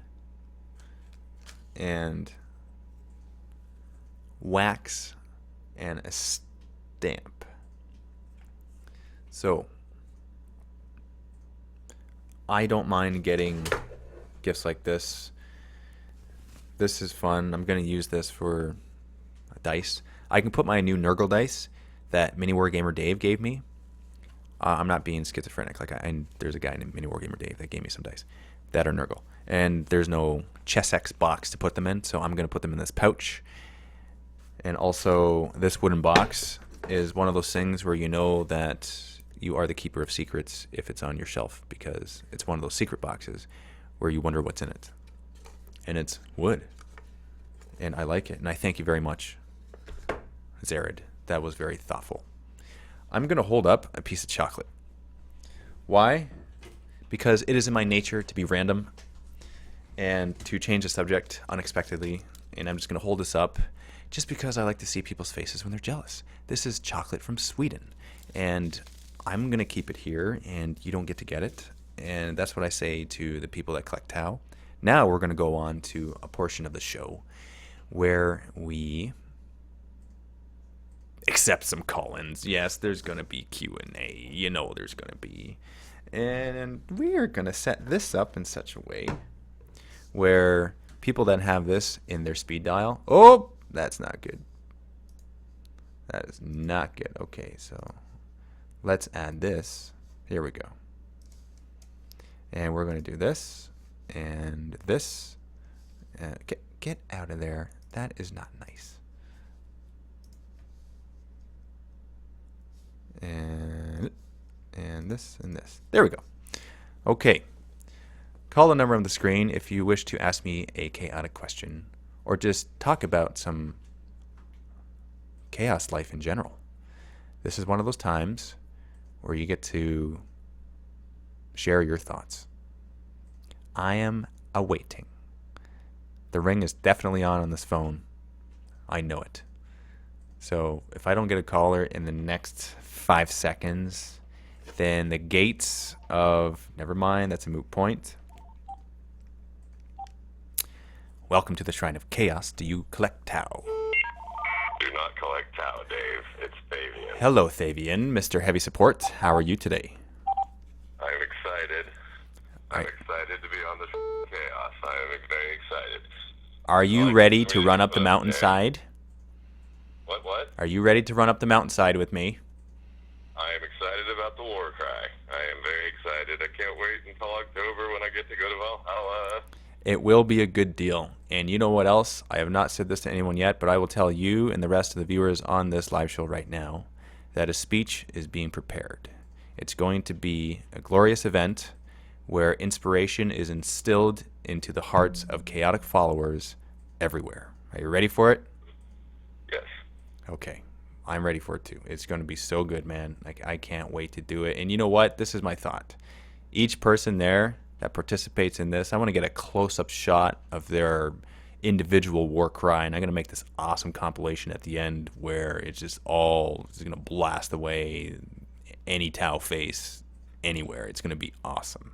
and wax and a stamp. So, I don't mind getting gifts like this. This is fun. I'm going to use this for dice. I can put my new Nurgle dice that MiniWarGamer Dave gave me. I'm not being schizophrenic. Like there's a guy named MiniWarGamer Dave that gave me some dice that are Nurgle. And there's no Chessex box to put them in, so I'm going to put them in this pouch. And also, this wooden box is one of those things where you know that you are the keeper of secrets if it's on your shelf, because it's one of those secret boxes where you wonder what's in it. And it's wood. And I like it. And I thank you very much, Zared. That was very thoughtful. I'm going to hold up a piece of chocolate. Why? Because it is in my nature to be random. and to change the subject unexpectedly, and I'm just going to hold this up just because I like to see people's faces when they're jealous. This is chocolate from Sweden, and I'm going to keep it here, and you don't get to get it, and that's what I say to the people that collect Tau. Now we're going to go on to a portion of the show where we accept some call-ins. Yes, there's going to be Q&A. You know there's going to be. And we are going to set this up in such a way where people that have this in their speed dial... Oh, that's not good. That is not good. Okay, so let's add this. Here we go. And we're going to do this and this. Get out of there. That is not nice. And this and this. There we go. Okay. Call the number on the screen if you wish to ask me a chaotic question or just talk about some chaos life in general. This is one of those times where you get to share your thoughts. I am awaiting. The ring is definitely on this phone. I know it. So if I don't get a caller in the next 5 seconds, then the gates of... Never mind, that's a moot point. Welcome to the Shrine of Chaos. Do you collect Tau? Do not collect Tau, Dave. It's Fabian. Hello, Fabian, Mr. Heavy Support. How are you today? I'm excited. I'm excited to be on the Chaos. I am very excited. Are you ready to run up the mountainside? What? Are you ready to run up the mountainside with me? I am excited about the war cry. I am very excited. I can't wait until October when I get to go to Valhalla. It will be a good deal. And you know what else? I have not said this to anyone yet, but I will tell you and the rest of the viewers on this live show right now that a speech is being prepared. It's going to be a glorious event where inspiration is instilled into the hearts of chaotic followers everywhere. Are you ready for it? Yes. Okay. I'm ready for it too. It's going to be so good, man. Like, I can't wait to do it. And you know what? This is my thought. Each person there that participates in this, I want to get a close-up shot of their individual war cry, and I'm going to make this awesome compilation at the end where it's just all going to blast away any Tau face anywhere. It's going to be awesome.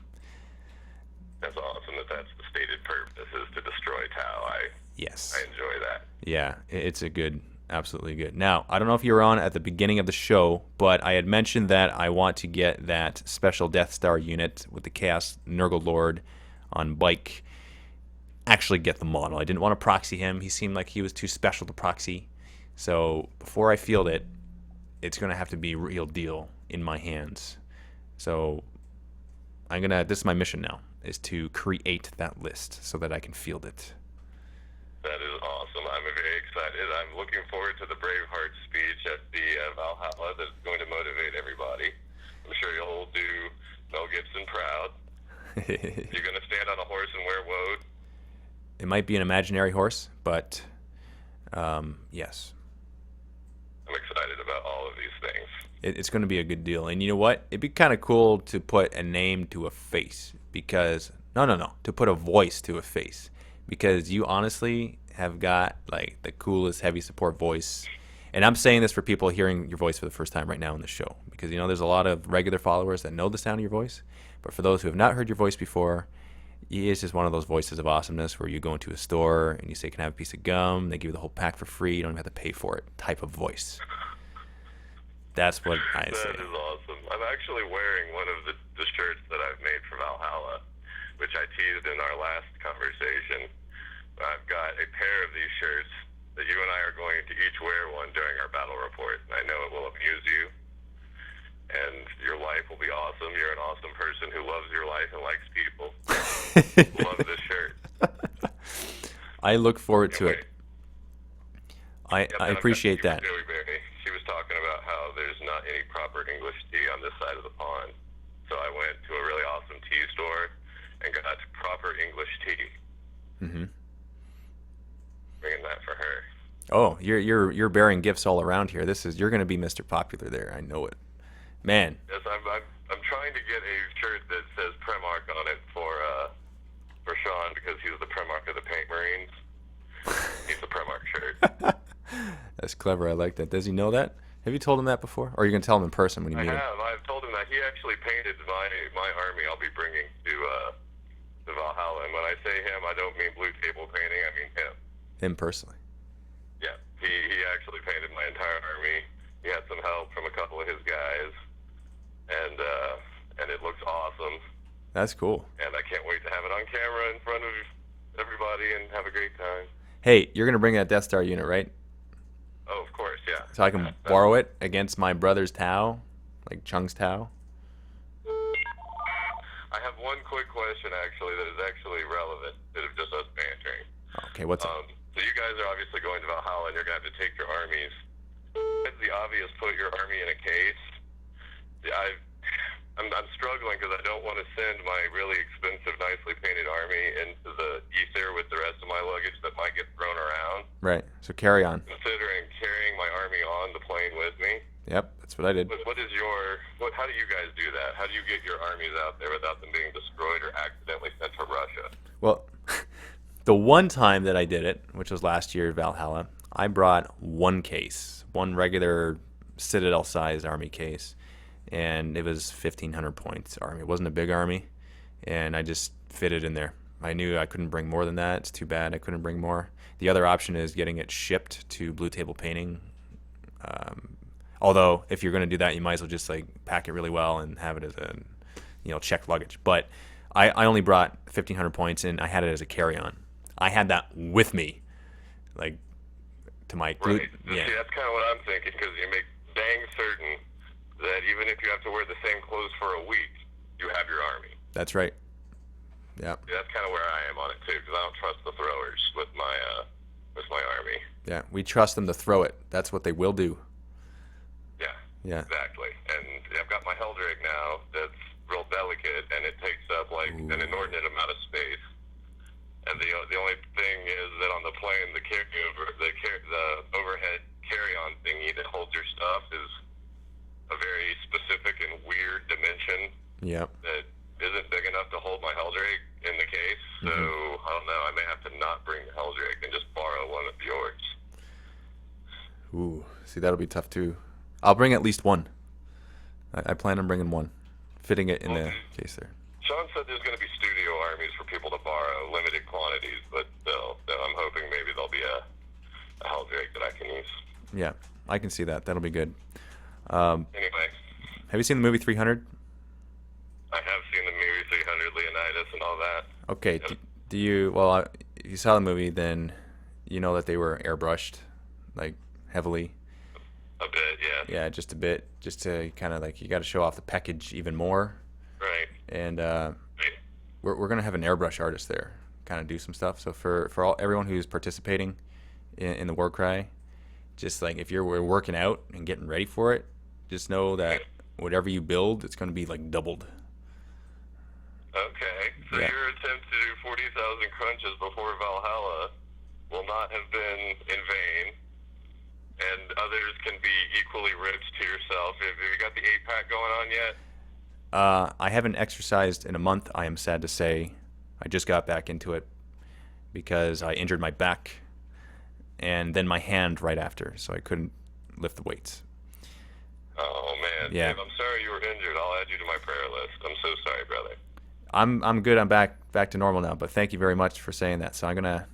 That's awesome that's the stated purpose is to destroy Tau. Yes. I enjoy that. Yeah, it's a good... Absolutely good. Now, I don't know if you were on at the beginning of the show, but I had mentioned that I want to get that special Death Star unit with the Chaos Nurgle Lord on bike. Actually get the model. I didn't want to proxy him. He seemed like he was too special to proxy. So before I field it, it's going to have to be real deal in my hands. So this is my mission now, is to create that list so that I can field it. That is awesome. I'm very excited. I'm looking forward to the Braveheart speech at the Valhalla that's going to motivate everybody. I'm sure you'll do Mel Gibson proud. You're going to stand on a horse and wear woad. It might be an imaginary horse, but yes. I'm excited about all of these things. It's going to be a good deal. And you know what? It'd be kind of cool to put a name to a face because... No. To put a voice to a face. Because you honestly have got like the coolest heavy support voice. And I'm saying this for people hearing your voice for the first time right now in the show. Because, you know, there's a lot of regular followers that know the sound of your voice. But for those who have not heard your voice before, it's just one of those voices of awesomeness where you go into a store and you say, can I have a piece of gum? They give you the whole pack for free. You don't even have to pay for it type of voice. That's what I say. That is awesome. I'm actually wearing one of the shirts that I've made for Valhalla, which I teased in our last conversation. I've got a pair of these shirts that you and I are going to each wear one during our battle report. I know it will amuse you, and your life will be awesome. You're an awesome person who loves your life and likes people. Love this shirt. I look forward to it. I appreciate that. She was talking about how there's not any proper English tea on this side of the pond. So I went to a really awesome tea store and got proper English tea. Mm-hmm. Bringing that for her. Oh, you're bearing gifts all around here. You're going to be Mr. Popular there. I know it, man. Yes, I'm trying to get a shirt that says Primarch on it for for Sean because he was the Primarch of the Paint Marines. He's the Primarch shirt. That's clever. I like that. Does he know that? Have you told him that before? Or are you going to tell him in person when you meet him? I have. I've told him that. He actually painted my army I'll be bringing to Valhalla. And when I say him, I don't mean blue table painting. I mean him. Him personally. Yeah. He actually painted my entire army. He had some help from a couple of his guys. And it looks awesome. That's cool. And I can't wait to have it on camera in front of everybody and have a great time. Hey, you're going to bring that Death Star unit, right? Oh, of course, yeah. So I can borrow it against my brother's Tau, like Chung's Tau. I have one quick question, actually, that is actually relevant to just us bantering. Okay, what's up? So you guys are obviously going to Valhalla, and you're going to have to take your armies. It's the obvious, put your army in a case. I'm struggling because I don't want to send my really expensive, nicely painted army into the ether with the rest of my luggage that might get thrown around. Right, so carry on. Considering carrying my army on the plane with me. Yep, that's what I did. How do you guys do that? How do you get your armies out there without them being destroyed or accidentally sent to Russia? Well, the one time that I did it, which was last year at Valhalla, I brought one case, one regular Citadel-sized army case, and it was 1,500 points army. It wasn't a big army, and I just fit it in there. I knew I couldn't bring more than that. It's too bad I couldn't bring more. The other option is getting it shipped to Blue Table Painting. Although, if you're going to do that, you might as well just like pack it really well and have it as a, checked luggage. But I only brought 1,500 points, and I had it as a carry-on. I had that with me, like to my Right. yeah. See, that's kind of what I'm thinking, because you make dang certain that even if you have to wear the same clothes for a week, you have your army. That's right. Yeah. That's kind of where I am on it too, because I don't trust the throwers with my army. Yeah, we trust them to throw it. That's what they will do. Yeah. Yeah. Exactly. And I've got my Heldrake now that's real delicate, and it takes up like an inordinate amount of space. And the only thing is that on the plane, the overhead carry-on thingy that holds your stuff is a very specific and weird dimension. Yep. That isn't big enough to hold my Heldrake in the case. So I don't know. I may have to not bring the Heldrake and just borrow one of yours. Ooh, see, that'll be tough too. I'll bring at least one. I plan on bringing one, fitting it in the case there. Sean said there's going to be studio armies for people to borrow, limited quantities, but still, I'm hoping maybe there'll be a Heldrake that I can use. Yeah, I can see that. That'll be good. Anyway. Have you seen the movie 300? I have seen the movie 300, Leonidas, and all that. Okay, do you, well, if you saw the movie, then you know that they were airbrushed, like, heavily. A bit, yeah. Yeah, just a bit, just to kind of, like, you got to show off the package even more. Right. And we're going to have an airbrush artist there, kind of do some stuff. So for everyone who's participating in the war cry, just like if you're working out and getting ready for it, just know that whatever you build, it's going to be like doubled. Okay, so Yeah. your attempt to do 40,000 crunches before Valhalla will not have been in vain, and others can be equally rich to yourself. Have you got the 8-pack going on yet? I haven't exercised in a month, I am sad to say. I just got back into it because I injured my back and then my hand right after, so I couldn't lift the weights. Oh, man. Yeah. Dave, I'm sorry you were injured. I'll add you to my prayer list. I'm so sorry, brother. I'm good. I'm back to normal now, but thank you very much for saying that. So I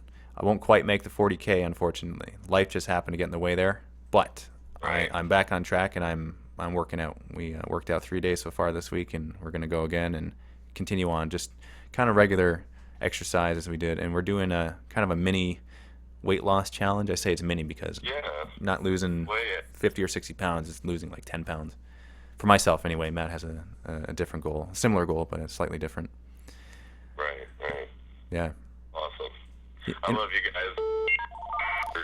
won't quite make the 40K, unfortunately. Life just happened to get in the way there, but Right. I'm back on track and I'm working out. We worked out 3 days so far this week, and we're going to go again and continue on just kind of regular exercise as we did. And we're doing a kind of a mini weight loss challenge. I say it's mini because Yeah. not losing Weigh it. 50 or 60 pounds, it's losing like 10 pounds. For myself, anyway. Matt has a different goal, a similar goal, but it's slightly different. Right. Yeah. Awesome. Yeah, I and- love you guys.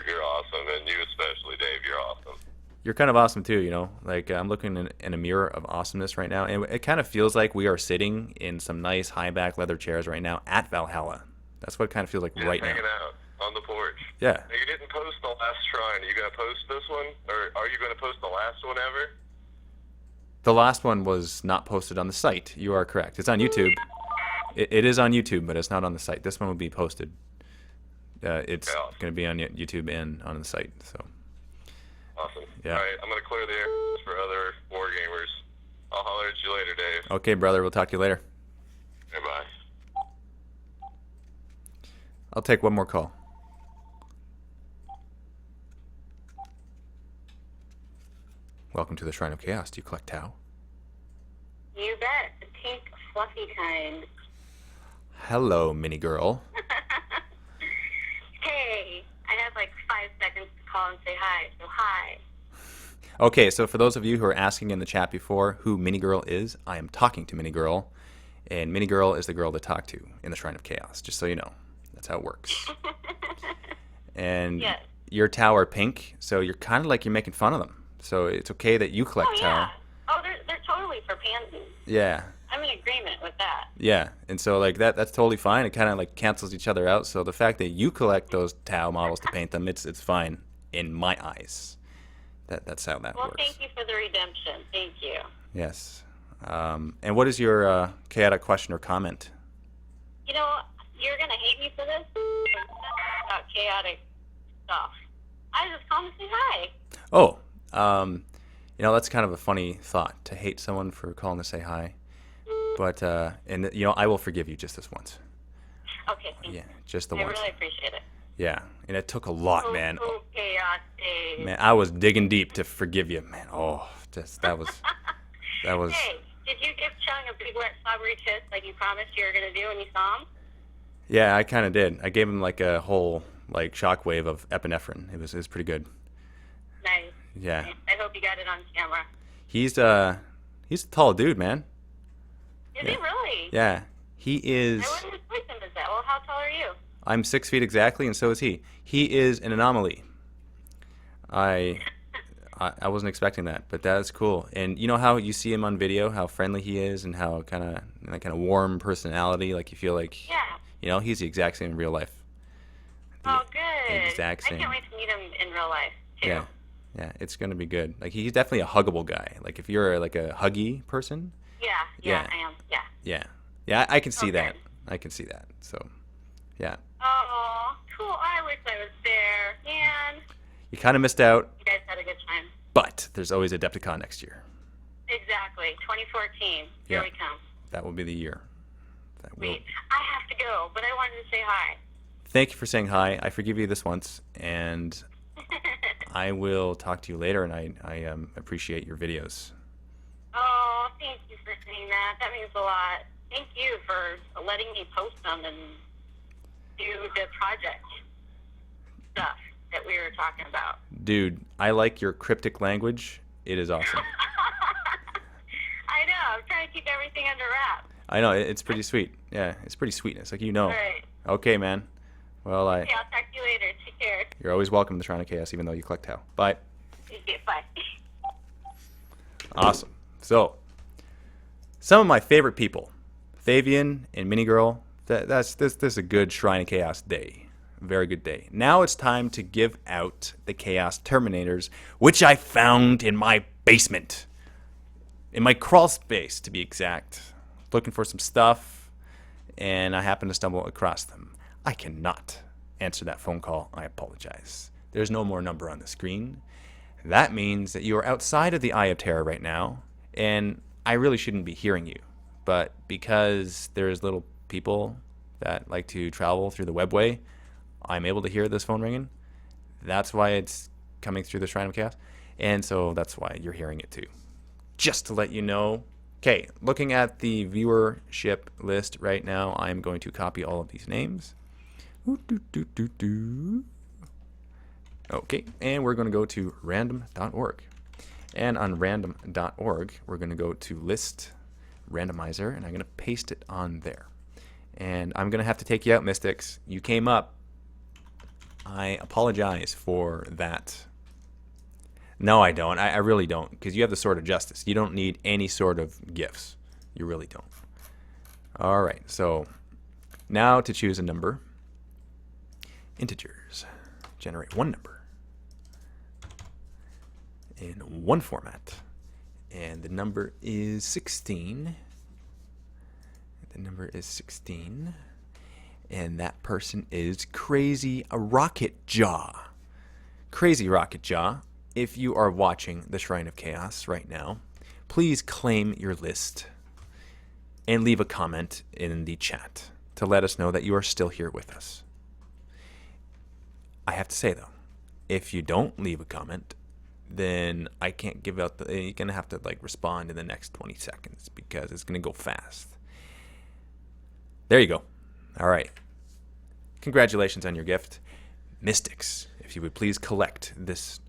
You're awesome, and you especially, Dave. You're awesome. You're kind of awesome too, you know. Like I'm looking in a mirror of awesomeness right now, and it kind of feels like we are sitting in some nice high back leather chairs right now at Valhalla. That's what it kind of feels like right now. Hanging out on the porch. Yeah. Now, you didn't post the last shrine. Are you going to post this one? Or are you going to post the last one ever? The last one was not posted on the site. You are correct. It's on YouTube. It is on YouTube, but it's not on the site. This one will be posted. It's Yeah. going to be on YouTube and on the site. So. Awesome. Yeah. All right, I'm going to clear the air for other war gamers. I'll holler at you later, Dave. Okay, brother. We'll talk to you later. Goodbye. I'll take one more call. Welcome to the Shrine of Chaos. Do you collect Tau? You bet. The pink, fluffy kind. Hello, mini girl. Hey, I have like 5 seconds to call and say hi, so hi. Okay, so for those of you who are asking in the chat before who mini girl is, I am talking to mini girl, and mini girl is the girl to talk to in the Shrine of Chaos. Just so you know, that's how it works. And Yes. your Tau are pink, so you're kind of like you're making fun of them. So it's okay that you collect Oh, Tau. yeah. Oh, they're totally for pansies. Yeah. I'm in agreement with that. Yeah, and so like that's totally fine. It kind of like cancels each other out. So the fact that you collect those Tau models to paint them, it's fine in my eyes. That's how that Well, works. thank you for the redemption. Thank you. Yes. And what is your chaotic question or comment? You know, you're going to hate me for this, about chaotic stuff. I just called to say hi. Oh, that's kind of a funny thought to hate someone for calling to say hi. But and I will forgive you just this once. Okay, thank Yeah, you. just the I once. really appreciate it. Yeah, and it took a lot, man. Oh, chaos days. Man, I was digging deep to forgive you, man. Oh, that was. Hey, did you give Chung a big wet slobbery kiss like you promised you were going to do when you saw him? Yeah, I kind of did. I gave him like a whole like shockwave of epinephrine. It was pretty good. Nice. Yeah. Nice. I hope you got it on camera. He's a tall dude, man. Is Yeah. he really? Yeah, he is. I wouldn't have placed him as that. Well, how tall are you? I'm 6 feet exactly, and so is he. He is an anomaly. I wasn't expecting that, but that's cool. And you know how you see him on video, how friendly he is, and how kind of warm personality. Like you feel like, Yeah. he's the exact same in real life. Oh, good. exact I same. can't wait to meet him in real life, too. Yeah, it's gonna be good. Like he's definitely a huggable guy. Like if you're like a huggy person, Yeah, Yeah. I am. Yeah. yeah, I can see Okay. that. I can see that. So, yeah, Oh, cool. I wish I was there. Man, you kind of missed out, you guys had a good time. but there's always Adepticon next year. Exactly. 2014. Here Yeah. we come. That will be the year. That will. Wait, I have to go, but I wanted to say hi. Thank you for saying hi. I forgive you this once, and I will talk to you later. And I appreciate your videos. Oh, thank you for saying that. That means a lot. Thank you for letting me post them and do the project stuff that we were talking about. Dude, I like your cryptic language. It is awesome. I know. I'm trying to keep everything under wraps. I know, it's pretty sweet. Yeah, it's pretty sweetness. Like, All right. Okay, man. Well, Okay, I'll talk to you later. Take care. you're always welcome to the Shrine of Chaos, even though you collect Tau. Bye. Okay, bye. Awesome. So, some of my favorite people, Fabian and Minigirl. This is a good Shrine of Chaos day. Very good day. Now it's time to give out the Chaos Terminators, which I found in my basement. In my crawl space, to be exact. Looking for some stuff, and I happened to stumble across them. I cannot answer that phone call. I apologize. There's no more number on the screen. That means that you are outside of the Eye of Terror right now, and I really shouldn't be hearing you. But because there's little people that like to travel through the webway, I'm able to hear this phone ringing. That's why it's coming through the Shrine of Chaos, and so that's why you're hearing it too. Just to let you know. Okay, looking at the viewership list right now, I'm going to copy all of these names. Okay, and we're going to go to random.org. And on random.org, we're going to go to list randomizer, and I'm going to paste it on there. And I'm going to have to take you out, Mystics. You came up. I apologize for that. No, I don't. I really don't, because you have the Sword of Justice. You don't need any sort of gifts. You really don't. All right, so now to choose a number. Integers. Generate one number in one format. And the number is 16. number is 16. And that person is Crazy Rocket Jaw. Crazy Rocket Jaw, if you are watching the Shrine of Chaos right now, please claim your list and leave a comment in the chat to let us know that you are still here with us. I have to say, though, if you don't leave a comment, then I can't give out the... You're going to have to respond in the next 20 seconds because it's going to go fast. There you go. All right. Congratulations on your gift. Mystics, if you would please collect this,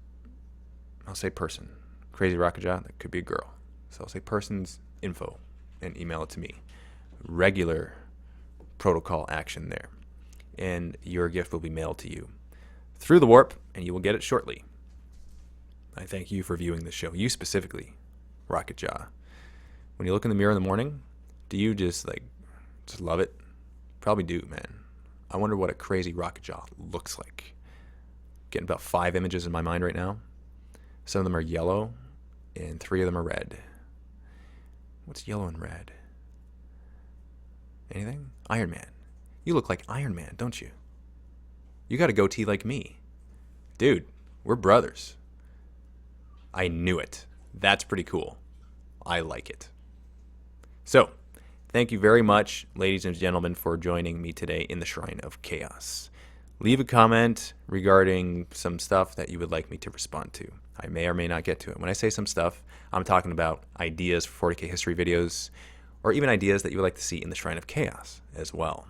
I'll say person. Crazy Rocket Jaw, that could be a girl. So I'll say person's info and email it to me. Regular protocol action there. And your gift will be mailed to you through the warp, and you will get it shortly. I thank you for viewing the show. You specifically, Rocket Jaw. When you look in the mirror in the morning, do you just love it? Probably do, man. I wonder what a Crazy Rocket Jaw looks like. Getting about 5 images in my mind right now. Some of them are yellow, and 3 of them are red. What's yellow and red? Anything? Iron Man. You look like Iron Man, don't you? You got a goatee like me. Dude, we're brothers. I knew it. That's pretty cool. I like it. So, thank you very much, ladies and gentlemen, for joining me today in the Shrine of Chaos. Leave a comment regarding some stuff that you would like me to respond to. I may or may not get to it. When I say some stuff, I'm talking about ideas for 40k history videos, or even ideas that you would like to see in the Shrine of Chaos as well.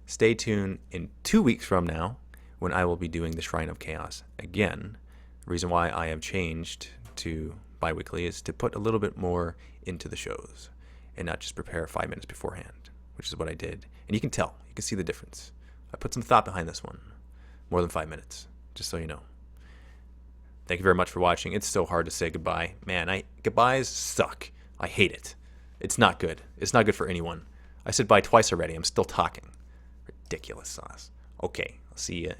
Stay tuned in 2 weeks from now when I will be doing the Shrine of Chaos again. The reason why I have changed to bi-weekly is to put a little bit more into the shows and not just prepare 5 minutes beforehand, which is what I did. And you can tell, you can see the difference. I put some thought behind this one, more than 5 minutes, just so you know. Thank you very much for watching. It's so hard to say goodbye. Man, goodbyes suck. I hate it. It's not good. It's not good for anyone. I said bye twice already. I'm still talking. Ridiculous sauce. Okay, I'll see you.